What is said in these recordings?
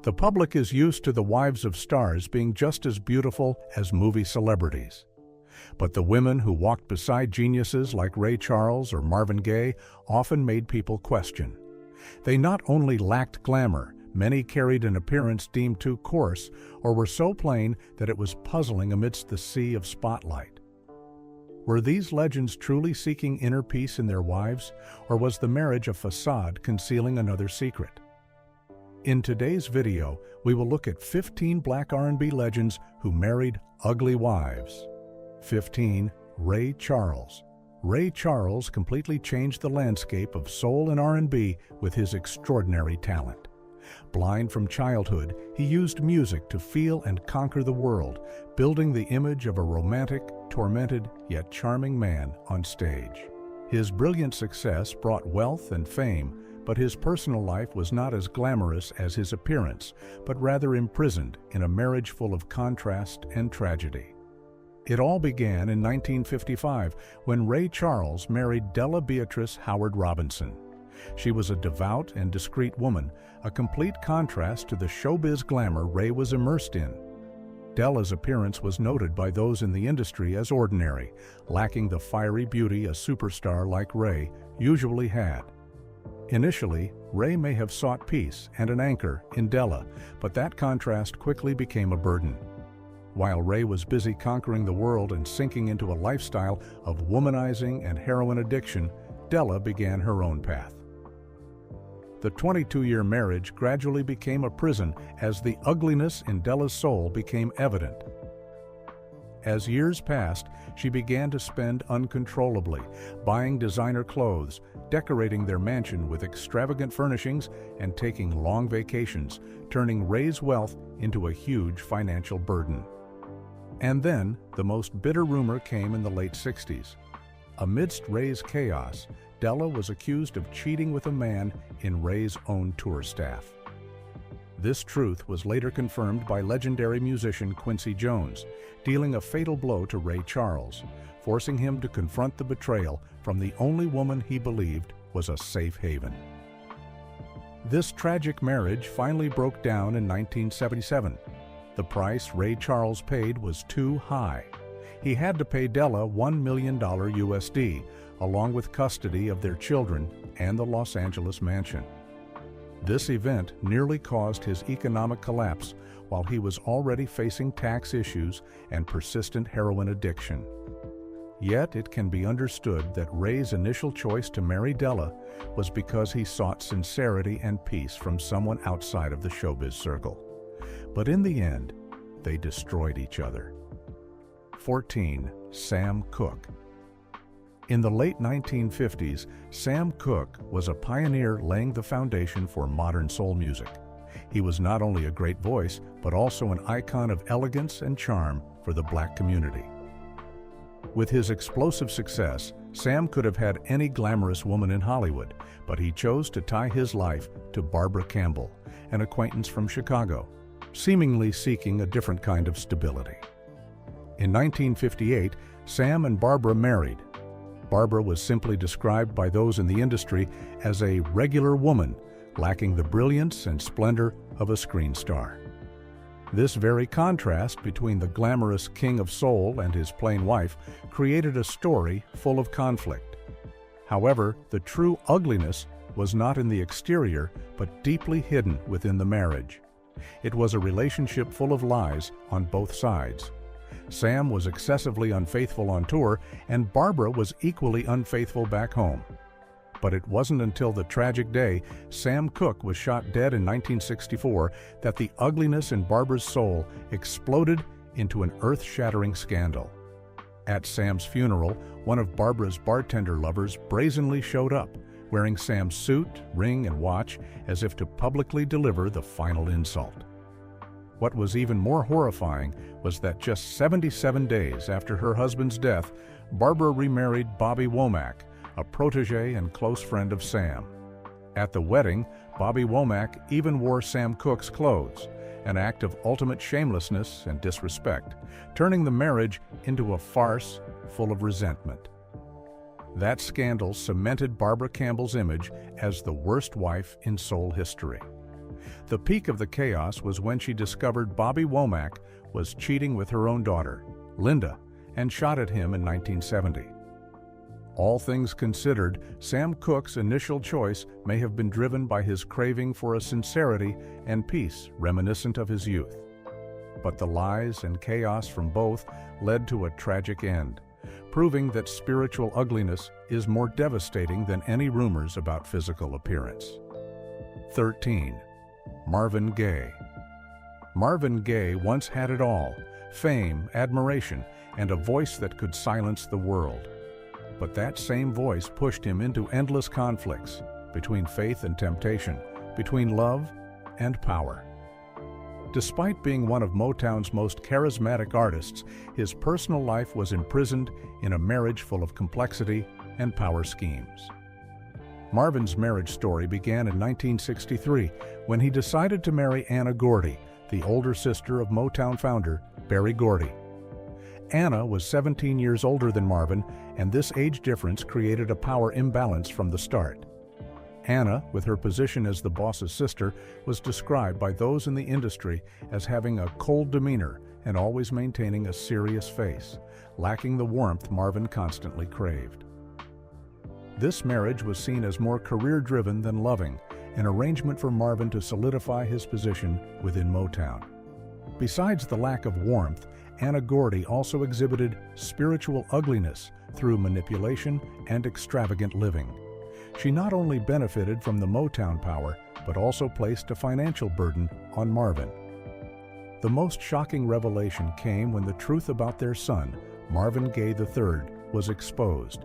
The public is used to the wives of stars being just as beautiful as movie celebrities. But the women who walked beside geniuses like Ray Charles or Marvin Gaye often made people question. They not only lacked glamour, many carried an appearance deemed too coarse or were so plain that it was puzzling amidst the sea of spotlight. Were these legends truly seeking inner peace in their wives, or was the marriage a facade concealing another secret? In today's video, we will look at 15 Black R&B legends who married ugly wives. 15. Ray Charles. Ray Charles completely changed the landscape of soul and R&B with his extraordinary talent. Blind from childhood, he used music to feel and conquer the world, building the image of a romantic, tormented, yet charming man on stage. His brilliant success brought wealth and fame, but his personal life was not as glamorous as his appearance, but rather imprisoned in a marriage full of contrast and tragedy. It all began in 1955 when Ray Charles married Della Beatrice Howard Robinson. She was a devout and discreet woman, a complete contrast to the showbiz glamour Ray was immersed in. Della's appearance was noted by those in the industry as ordinary, lacking the fiery beauty a superstar like Ray usually had. Initially, Ray may have sought peace and an anchor in Della, but that contrast quickly became a burden. While Ray was busy conquering the world and sinking into a lifestyle of womanizing and heroin addiction, Della began her own path. The 22-year marriage gradually became a prison as the ugliness in Della's soul became evident. As years passed, she began to spend uncontrollably, buying designer clothes, decorating their mansion with extravagant furnishings, and taking long vacations, turning Ray's wealth into a huge financial burden. And then, the most bitter rumor came in the late 60s. Amidst Ray's chaos, Della was accused of cheating with a man in Ray's own tour staff. This truth was later confirmed by legendary musician Quincy Jones, dealing a fatal blow to Ray Charles, forcing him to confront the betrayal from the only woman he believed was a safe haven. This tragic marriage finally broke down in 1977. The price Ray Charles paid was too high. He had to pay Della $1 million USD, along with custody of their children and the Los Angeles mansion. This event nearly caused his economic collapse while he was already facing tax issues and persistent heroin addiction. Yet it can be understood that Ray's initial choice to marry Della was because he sought sincerity and peace from someone outside of the showbiz circle. But in the end, they destroyed each other. 14. Sam Cooke. In the late 1950s, Sam Cooke was a pioneer laying the foundation for modern soul music. He was not only a great voice, but also an icon of elegance and charm for the Black community. With his explosive success, Sam could have had any glamorous woman in Hollywood, but he chose to tie his life to Barbara Campbell, an acquaintance from Chicago, seemingly seeking a different kind of stability. In 1958, Sam and Barbara married. Barbara was simply described by those in the industry as a regular woman, lacking the brilliance and splendor of a screen star. This very contrast between the glamorous king of soul and his plain wife created a story full of conflict. However, the true ugliness was not in the exterior, but deeply hidden within the marriage. It was a relationship full of lies on both sides. Sam was excessively unfaithful on tour, and Barbara was equally unfaithful back home. But it wasn't until the tragic day Sam Cooke was shot dead in 1964 that the ugliness in Barbara's soul exploded into an earth-shattering scandal. At Sam's funeral, one of Barbara's bartender lovers brazenly showed up, wearing Sam's suit, ring, and watch as if to publicly deliver the final insult. What was even more horrifying was that just 77 days after her husband's death, Barbara remarried Bobby Womack, a protege and close friend of Sam. At the wedding, Bobby Womack even wore Sam Cooke's clothes, an act of ultimate shamelessness and disrespect, turning the marriage into a farce full of resentment. That scandal cemented Barbara Campbell's image as the worst wife in soul history. The peak of the chaos was when she discovered Bobby Womack was cheating with her own daughter, Linda, and shot at him in 1970. All things considered, Sam Cooke's initial choice may have been driven by his craving for a sincerity and peace reminiscent of his youth. But the lies and chaos from both led to a tragic end, proving that spiritual ugliness is more devastating than any rumors about physical appearance. 13. Marvin Gaye. Marvin Gaye once had it all: fame, admiration, and a voice that could silence the world. But that same voice pushed him into endless conflicts between faith and temptation, between love and power. Despite being one of Motown's most charismatic artists, his personal life was imprisoned in a marriage full of complexity and power schemes. Marvin's marriage story began in 1963 when he decided to marry Anna Gordy, the older sister of Motown founder Berry Gordy. Anna was 17 years older than Marvin, and this age difference created a power imbalance from the start. Anna, with her position as the boss's sister, was described by those in the industry as having a cold demeanor and always maintaining a serious face, lacking the warmth Marvin constantly craved. This marriage was seen as more career-driven than loving, an arrangement for Marvin to solidify his position within Motown. Besides the lack of warmth, Anna Gordy also exhibited spiritual ugliness through manipulation and extravagant living. She not only benefited from the Motown power, but also placed a financial burden on Marvin. The most shocking revelation came when the truth about their son, Marvin Gaye III, was exposed.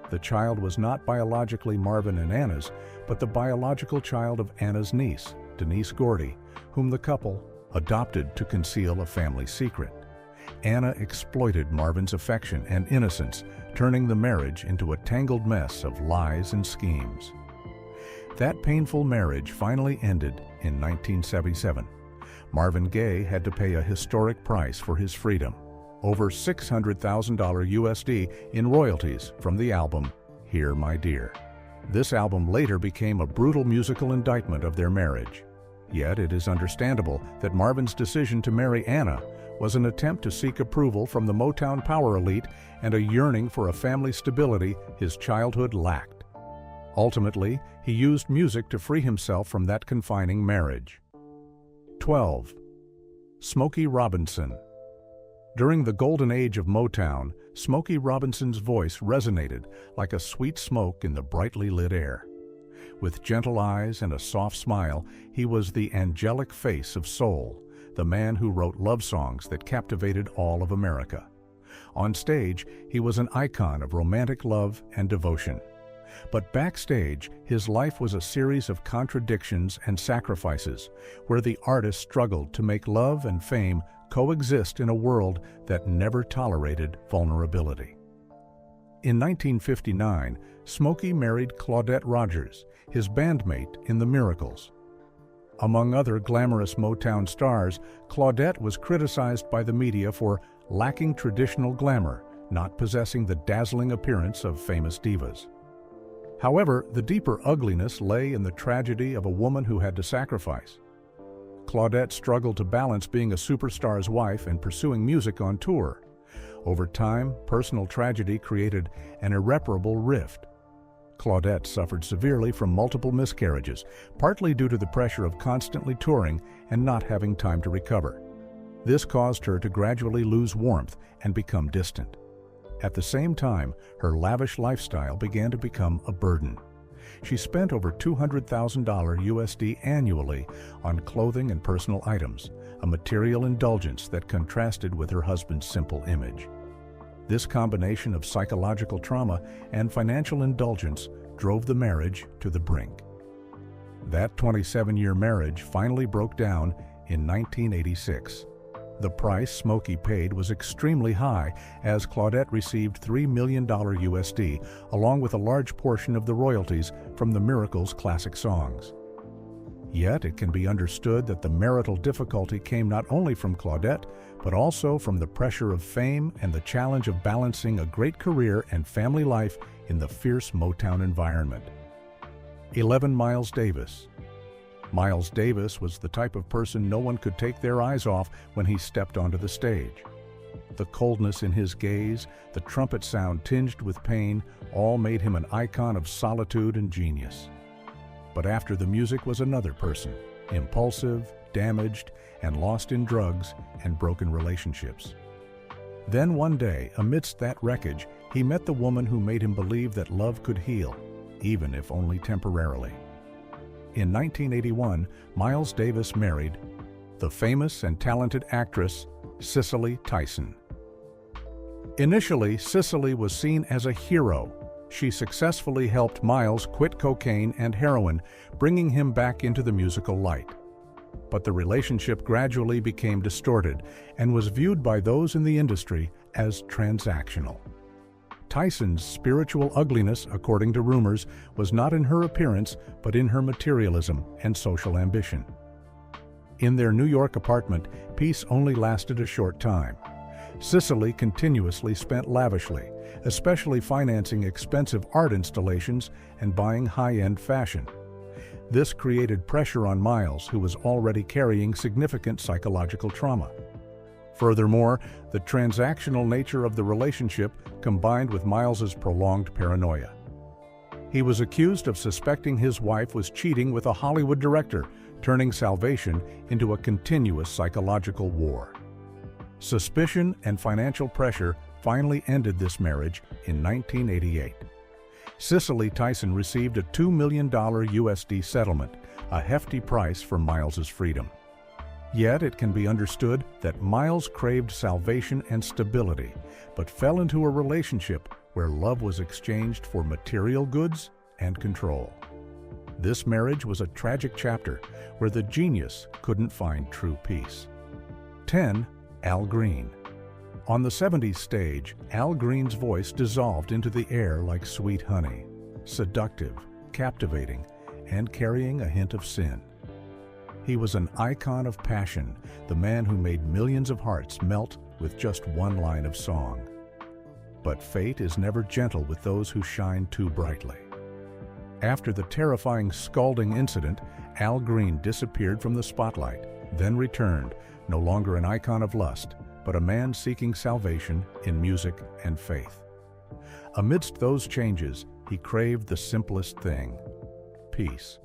The child was not biologically Marvin and Anna's, but the biological child of Anna's niece, Denise Gordy, whom the couple adopted to conceal a family secret. Anna exploited Marvin's affection and innocence, turning the marriage into a tangled mess of lies and schemes. That painful marriage finally ended in 1977. Marvin Gaye had to pay a historic price for his freedom, over $600,000 USD in royalties from the album Here My Dear. This album later became a brutal musical indictment of their marriage. Yet it is understandable that Marvin's decision to marry Anna was an attempt to seek approval from the Motown power elite and a yearning for a family stability his childhood lacked. Ultimately, he used music to free himself from that confining marriage. 12. Smokey Robinson. During the golden age of Motown, Smokey Robinson's voice resonated like a sweet smoke in the brightly lit air. With gentle eyes and a soft smile, he was the angelic face of soul, the man who wrote love songs that captivated all of America. On stage, he was an icon of romantic love and devotion. But backstage, his life was a series of contradictions and sacrifices, where the artist struggled to make love and fame coexist in a world that never tolerated vulnerability. In 1959, Smokey married Claudette Rogers, his bandmate in The Miracles. Among other glamorous Motown stars, Claudette was criticized by the media for lacking traditional glamour, not possessing the dazzling appearance of famous divas. However, the deeper ugliness lay in the tragedy of a woman who had to sacrifice. Claudette struggled to balance being a superstar's wife and pursuing music on tour. Over time, personal tragedy created an irreparable rift. Claudette suffered severely from multiple miscarriages, partly due to the pressure of constantly touring and not having time to recover. This caused her to gradually lose warmth and become distant. At the same time, her lavish lifestyle began to become a burden. She spent over $200,000 USD annually on clothing and personal items, a material indulgence that contrasted with her husband's simple image. This combination of psychological trauma and financial indulgence drove the marriage to the brink. That 27-year marriage finally broke down in 1986. The price Smokey paid was extremely high, as Claudette received $3 million USD, along with a large portion of the royalties from the Miracles' classic songs. Yet it can be understood that the marital difficulty came not only from Claudette, but also from the pressure of fame and the challenge of balancing a great career and family life in the fierce Motown environment. 11 Miles Davis. Miles Davis was the type of person no one could take their eyes off when he stepped onto the stage. The coldness in his gaze, the trumpet sound tinged with pain, all made him an icon of solitude and genius. But after the music was another person, impulsive, damaged, and lost in drugs and broken relationships. Then one day, amidst that wreckage, he met the woman who made him believe that love could heal, even if only temporarily. In 1981, Miles Davis married the famous and talented actress Cicely Tyson. Initially, Cicely was seen as a hero. She successfully helped Miles quit cocaine and heroin, bringing him back into the musical light. But the relationship gradually became distorted and was viewed by those in the industry as transactional. Tyson's spiritual ugliness, according to rumors, was not in her appearance, but in her materialism and social ambition. In their New York apartment, peace only lasted a short time. Cicely continuously spent lavishly, especially financing expensive art installations and buying high-end fashion. This created pressure on Miles, who was already carrying significant psychological trauma. Furthermore, the transactional nature of the relationship combined with Miles's prolonged paranoia. He was accused of suspecting his wife was cheating with a Hollywood director, turning salvation into a continuous psychological war. Suspicion and financial pressure finally ended this marriage in 1988. Cicely Tyson received a $2 million USD settlement, a hefty price for Miles's freedom. Yet it can be understood that Miles craved salvation and stability, but fell into a relationship where love was exchanged for material goods and control. This marriage was a tragic chapter where the genius couldn't find true peace. 10. Al Green. On the 70s stage, Al Green's voice dissolved into the air like sweet honey, seductive, captivating, and carrying a hint of sin. He was an icon of passion, the man who made millions of hearts melt with just one line of song. But fate is never gentle with those who shine too brightly. After the terrifying scalding incident, Al Green disappeared from the spotlight, then returned, no longer an icon of lust, but a man seeking salvation in music and faith. Amidst those changes, he craved the simplest thing: peace.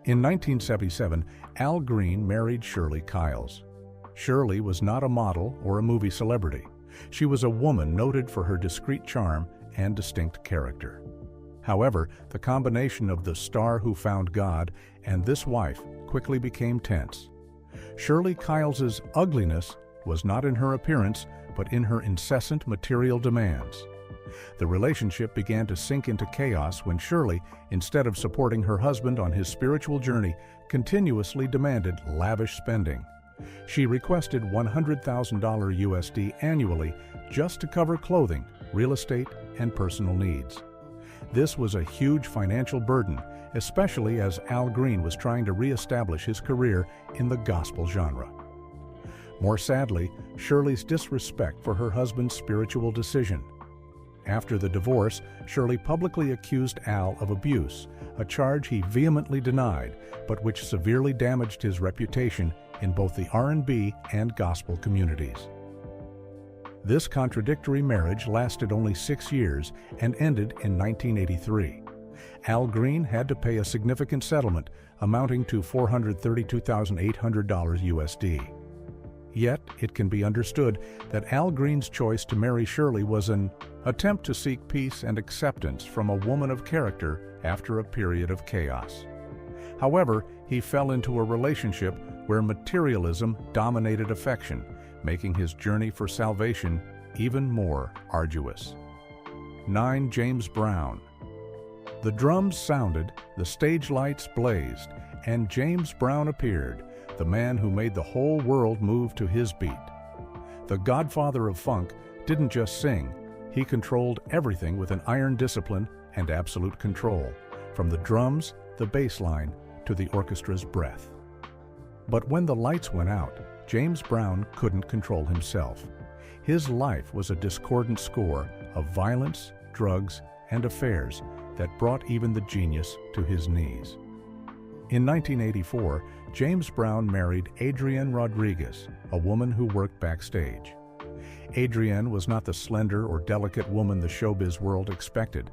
In 1977, Al Green married Shirley Kiles. Shirley was not a model or a movie celebrity. She was a woman noted for her discreet charm and distinct character. However, the combination of the star who found God and this wife quickly became tense. Shirley Kiles's ugliness was not in her appearance, but in her incessant material demands. The relationship began to sink into chaos when Shirley, instead of supporting her husband on his spiritual journey, continuously demanded lavish spending. She requested $100,000 USD annually just to cover clothing, real estate, and personal needs. This was a huge financial burden, especially as Al Green was trying to re-establish his career in the gospel genre. More sadly, Shirley's disrespect for her husband's spiritual decision. After the divorce, Shirley publicly accused Al of abuse, a charge he vehemently denied, but which severely damaged his reputation in both the R&B and gospel communities. This contradictory marriage lasted only 6 years and ended in 1983. Al Green had to pay a significant settlement amounting to $432,800 USD. Yet, it can be understood that Al Green's choice to marry Shirley was an attempt to seek peace and acceptance from a woman of character after a period of chaos. However, he fell into a relationship where materialism dominated affection, making his journey for salvation even more arduous. 9. James Brown. The drums sounded, the stage lights blazed, and James Brown appeared, the man who made the whole world move to his beat. The godfather of funk didn't just sing, he controlled everything with an iron discipline and absolute control, from the drums, the bass line, to the orchestra's breath. But when the lights went out, James Brown couldn't control himself. His life was a discordant score of violence, drugs, and affairs that brought even the genius to his knees. In 1984, James Brown married Adrienne Rodriguez, a woman who worked backstage. Adrienne was not the slender or delicate woman the showbiz world expected.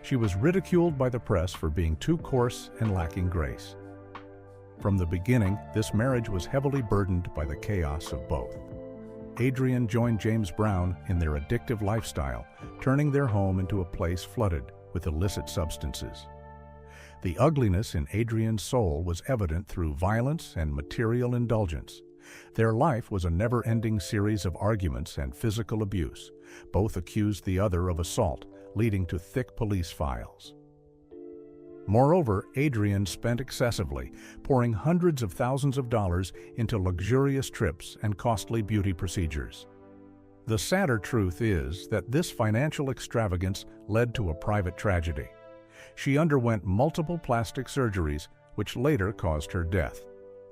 She was ridiculed by the press for being too coarse and lacking grace. From the beginning, this marriage was heavily burdened by the chaos of both. Adrienne joined James Brown in their addictive lifestyle, turning their home into a place flooded with illicit substances. The ugliness in Adrienne's soul was evident through violence and material indulgence. Their life was a never-ending series of arguments and physical abuse. Both accused the other of assault, leading to thick police files. Moreover, Adrienne spent excessively, pouring hundreds of thousands of dollars into luxurious trips and costly beauty procedures. The sadder truth is that this financial extravagance led to a private tragedy. She underwent multiple plastic surgeries, which later caused her death.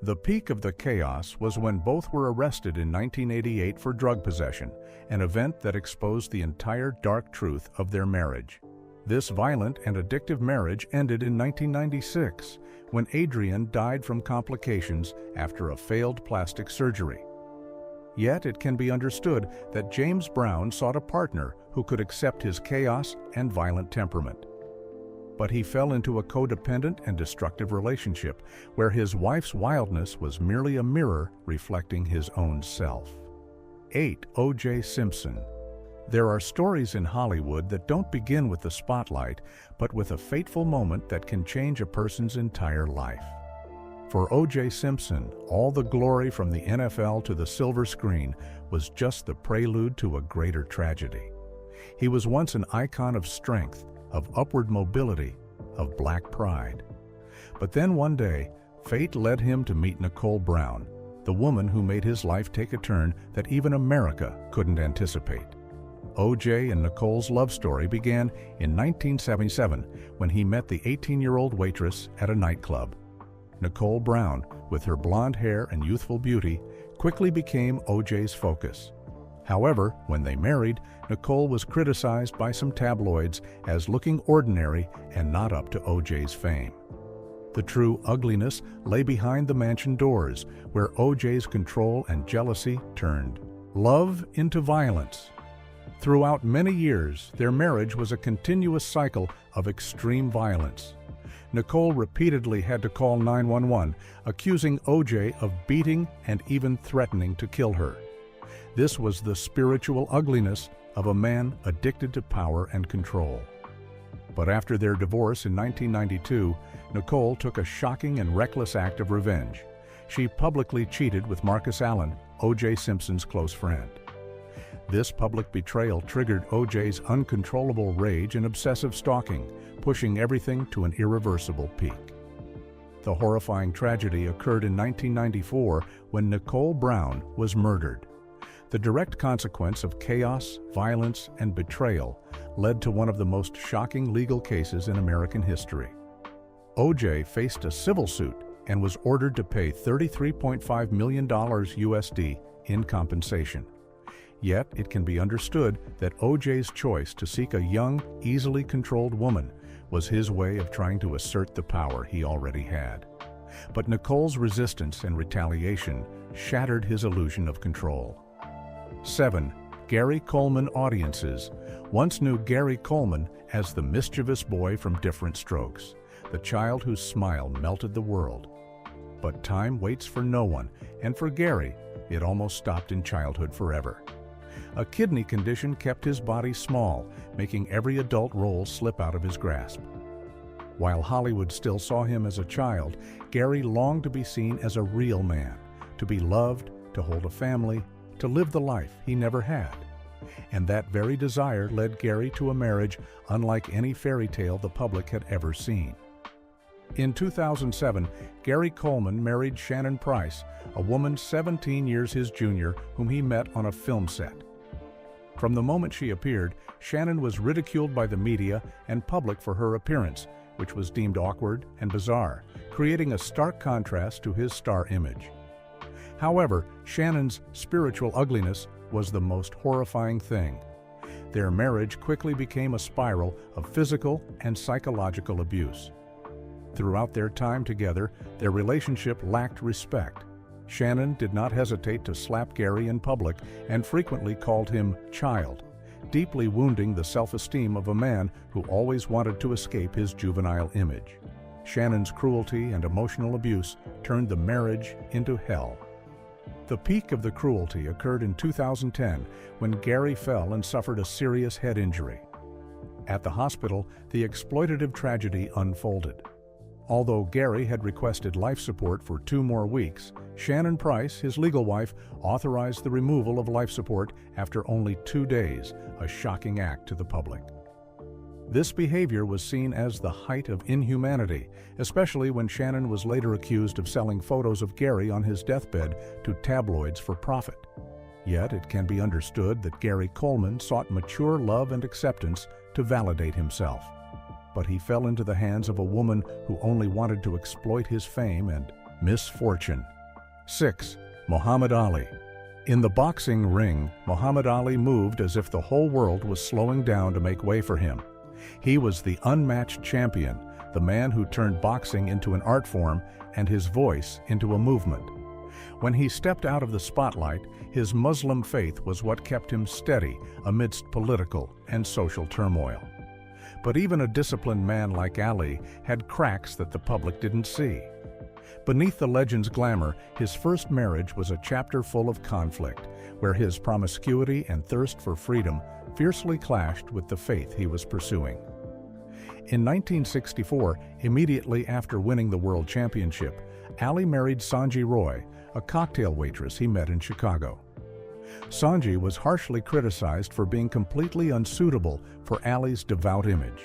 The peak of the chaos was when both were arrested in 1988 for drug possession, an event that exposed the entire dark truth of their marriage. This violent and addictive marriage ended in 1996, when Adrienne died from complications after a failed plastic surgery. Yet it can be understood that James Brown sought a partner who could accept his chaos and violent temperament. But he fell into a codependent and destructive relationship where his wife's wildness was merely a mirror reflecting his own self. 8. O.J. Simpson. There are stories in Hollywood that don't begin with the spotlight, but with a fateful moment that can change a person's entire life. For O.J. Simpson, all the glory from the NFL to the silver screen was just the prelude to a greater tragedy. He was once an icon of strength, of upward mobility, of black pride. But then one day, fate led him to meet Nicole Brown, the woman who made his life take a turn that even America couldn't anticipate. O.J. and Nicole's love story began in 1977 when he met the 18-year-old waitress at a nightclub. Nicole Brown, with her blonde hair and youthful beauty, quickly became O.J.'s focus. However, when they married, Nicole was criticized by some tabloids as looking ordinary and not up to O.J.'s fame. The true ugliness lay behind the mansion doors, where O.J.'s control and jealousy turned love into violence. Throughout many years, their marriage was a continuous cycle of extreme violence. Nicole repeatedly had to call 911, accusing O.J. of beating and even threatening to kill her. This was the spiritual ugliness of a man addicted to power and control. But after their divorce in 1992, Nicole took a shocking and reckless act of revenge. She publicly cheated with Marcus Allen, O.J. Simpson's close friend. This public betrayal triggered O.J.'s uncontrollable rage and obsessive stalking, pushing everything to an irreversible peak. The horrifying tragedy occurred in 1994 when Nicole Brown was murdered. The direct consequence of chaos, violence, and betrayal led to one of the most shocking legal cases in American history. O.J. faced a civil suit and was ordered to pay $33.5 million USD in compensation. Yet it can be understood that O.J.'s choice to seek a young, easily controlled woman was his way of trying to assert the power he already had. But Nicole's resistance and retaliation shattered his illusion of control. 7. Gary Coleman audiences once knew Gary Coleman as the mischievous boy from Different Strokes, the child whose smile melted the world. But time waits for no one, and for Gary, it almost stopped in childhood forever. A kidney condition kept his body small, making every adult role slip out of his grasp. While Hollywood still saw him as a child, Gary longed to be seen as a real man, to be loved, to hold a family, to live the life he never had. And that very desire led Gary to a marriage unlike any fairy tale the public had ever seen. In 2007, Gary Coleman married Shannon Price, a woman 17 years his junior whom he met on a film set. From the moment she appeared, Shannon was ridiculed by the media and public for her appearance, which was deemed awkward and bizarre, creating a stark contrast to his star image. However, Shannon's spiritual ugliness was the most horrifying thing. Their marriage quickly became a spiral of physical and psychological abuse. Throughout their time together, their relationship lacked respect. Shannon did not hesitate to slap Gary in public and frequently called him child, deeply wounding the self-esteem of a man who always wanted to escape his juvenile image. Shannon's cruelty and emotional abuse turned the marriage into hell. The peak of the cruelty occurred in 2010 when Gary fell and suffered a serious head injury. At the hospital, the exploitative tragedy unfolded. Although Gary had requested life support for 2 more weeks, Shannon Price, his legal wife, authorized the removal of life support after only 2 days, a shocking act to the public. This behavior was seen as the height of inhumanity, especially when Shannon was later accused of selling photos of Gary on his deathbed to tabloids for profit. Yet it can be understood that Gary Coleman sought mature love and acceptance to validate himself. But he fell into the hands of a woman who only wanted to exploit his fame and misfortune. 6. Muhammad Ali. In the boxing ring, Muhammad Ali moved as if the whole world was slowing down to make way for him. He was the unmatched champion, the man who turned boxing into an art form and his voice into a movement. When he stepped out of the spotlight, his Muslim faith was what kept him steady amidst political and social turmoil. But even a disciplined man like Ali had cracks that the public didn't see. Beneath the legend's glamour, his first marriage was a chapter full of conflict, where his promiscuity and thirst for freedom fiercely clashed with the faith he was pursuing. In 1964, immediately after winning the World Championship, Ali married Sanji Roy, a cocktail waitress he met in Chicago. Sanji was harshly criticized for being completely unsuitable for Ali's devout image.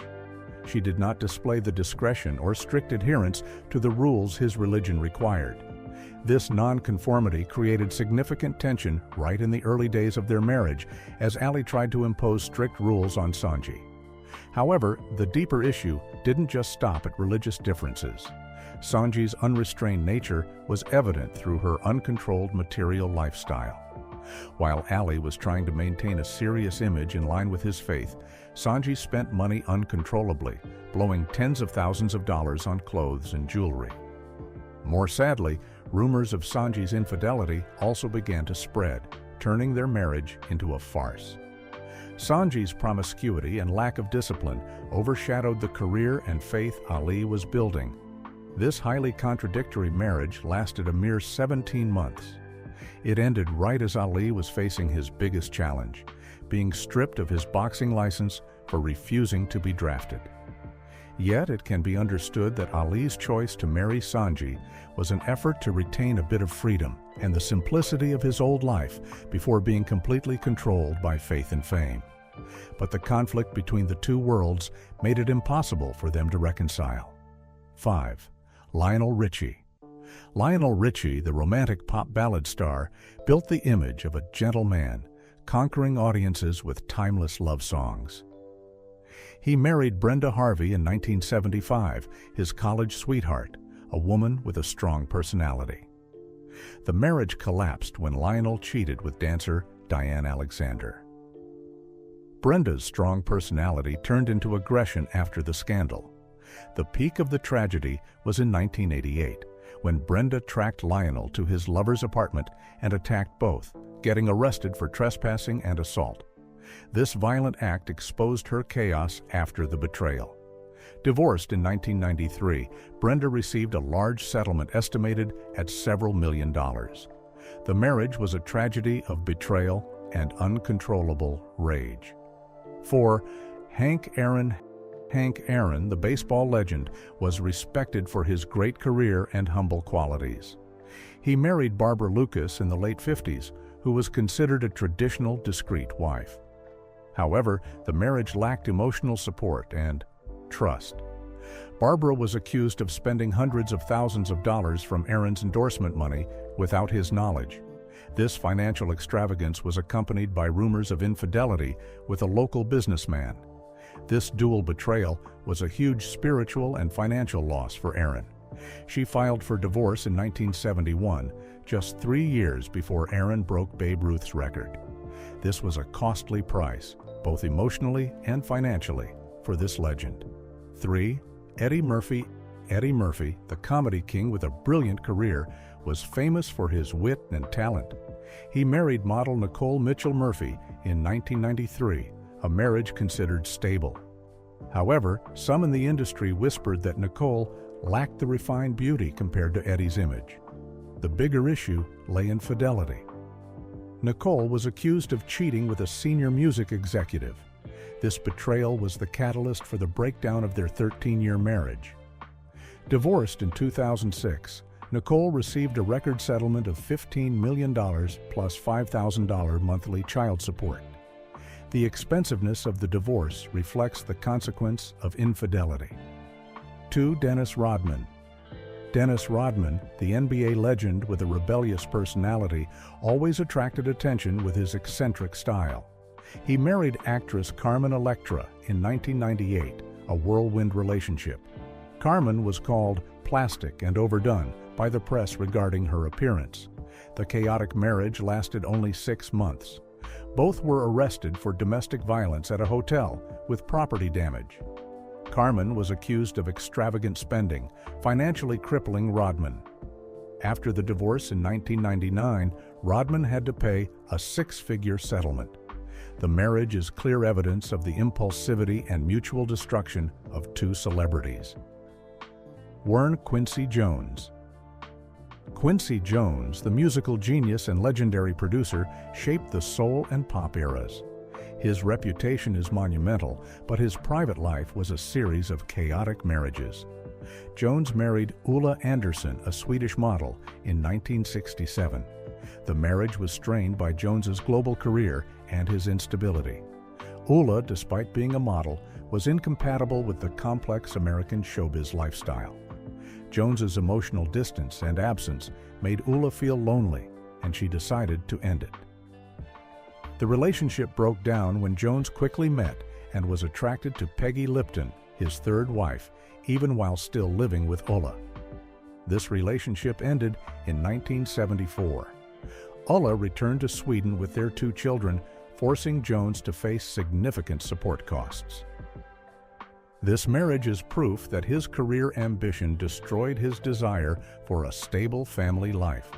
She did not display the discretion or strict adherence to the rules his religion required. This nonconformity created significant tension right in the early days of their marriage, as Ali tried to impose strict rules on Sanji. However, the deeper issue didn't just stop at religious differences. Sanji's unrestrained nature was evident through her uncontrolled material lifestyle. While Ali was trying to maintain a serious image in line with his faith, Sanji spent money uncontrollably, blowing tens of thousands of dollars on clothes and jewelry. More sadly, rumors of Sanji's infidelity also began to spread, turning their marriage into a farce. Sanji's promiscuity and lack of discipline overshadowed the career and faith Ali was building. This highly contradictory marriage lasted a mere 17 months. It ended right as Ali was facing his biggest challenge, being stripped of his boxing license for refusing to be drafted. Yet it can be understood that Ali's choice to marry Sanji was an effort to retain a bit of freedom and the simplicity of his old life before being completely controlled by faith and fame. But the conflict between the two worlds made it impossible for them to reconcile. 5. Lionel Richie. Lionel Richie, the romantic pop ballad star, built the image of a gentle man, conquering audiences with timeless love songs. He married Brenda Harvey in 1975, his college sweetheart, a woman with a strong personality. The marriage collapsed when Lionel cheated with dancer Diane Alexander. Brenda's strong personality turned into aggression after the scandal. The peak of the tragedy was in 1988, when Brenda tracked Lionel to his lover's apartment and attacked both, getting arrested for trespassing and assault. This violent act exposed her chaos after the betrayal. Divorced in 1993, Brenda received a large settlement estimated at several $million. The marriage was a tragedy of betrayal and uncontrollable rage. 4. Hank Aaron. Hank Aaron, the baseball legend, was respected for his great career and humble qualities. He married Barbara Lucas in the late 50s, who was considered a traditional, discreet wife. However, the marriage lacked emotional support and trust. Barbara was accused of spending hundreds of thousands of dollars from Aaron's endorsement money without his knowledge. This financial extravagance was accompanied by rumors of infidelity with a local businessman. This dual betrayal was a huge spiritual and financial loss for Aaron. She filed for divorce in 1971, just 3 years before Aaron broke Babe Ruth's record. This was a costly price, both emotionally and financially, for this legend. 3. Eddie Murphy. Eddie Murphy, the comedy king with a brilliant career, was famous for his wit and talent. He married model Nicole Mitchell Murphy in 1993, a marriage considered stable. However, some in the industry whispered that Nicole lacked the refined beauty compared to Eddie's image. The bigger issue lay in fidelity. Nicole was accused of cheating with a senior music executive. This betrayal was the catalyst for the breakdown of their 13-year marriage. Divorced in 2006, Nicole received a record settlement of $15 million plus $5,000 monthly child support. The expensiveness of the divorce reflects the consequence of infidelity. 2. Dennis Rodman. Dennis Rodman, the NBA legend with a rebellious personality, always attracted attention with his eccentric style. He married actress Carmen Electra in 1998, a whirlwind relationship. Carmen was called plastic and overdone by the press regarding her appearance. The chaotic marriage lasted only 6 months. Both were arrested for domestic violence at a hotel with property damage. Carmen was accused of extravagant spending, financially crippling Rodman. After the divorce in 1999, Rodman had to pay a 6-figure settlement. The marriage is clear evidence of the impulsivity and mutual destruction of 2 celebrities. Warren Quincy Jones. Quincy Jones, the musical genius and legendary producer, shaped the soul and pop eras. His reputation is monumental, but his private life was a series of chaotic marriages. Jones married Ulla Andersson, a Swedish model, in 1967. The marriage was strained by Jones's global career and his instability. Ulla, despite being a model, was incompatible with the complex American showbiz lifestyle. Jones's emotional distance and absence made Ulla feel lonely, and she decided to end it. The relationship broke down when Jones quickly met and was attracted to Peggy Lipton, his 3rd wife, even while still living with Ulla. This relationship ended in 1974. Ulla returned to Sweden with their 2 children, forcing Jones to face significant support costs. This marriage is proof that his career ambition destroyed his desire for a stable family life.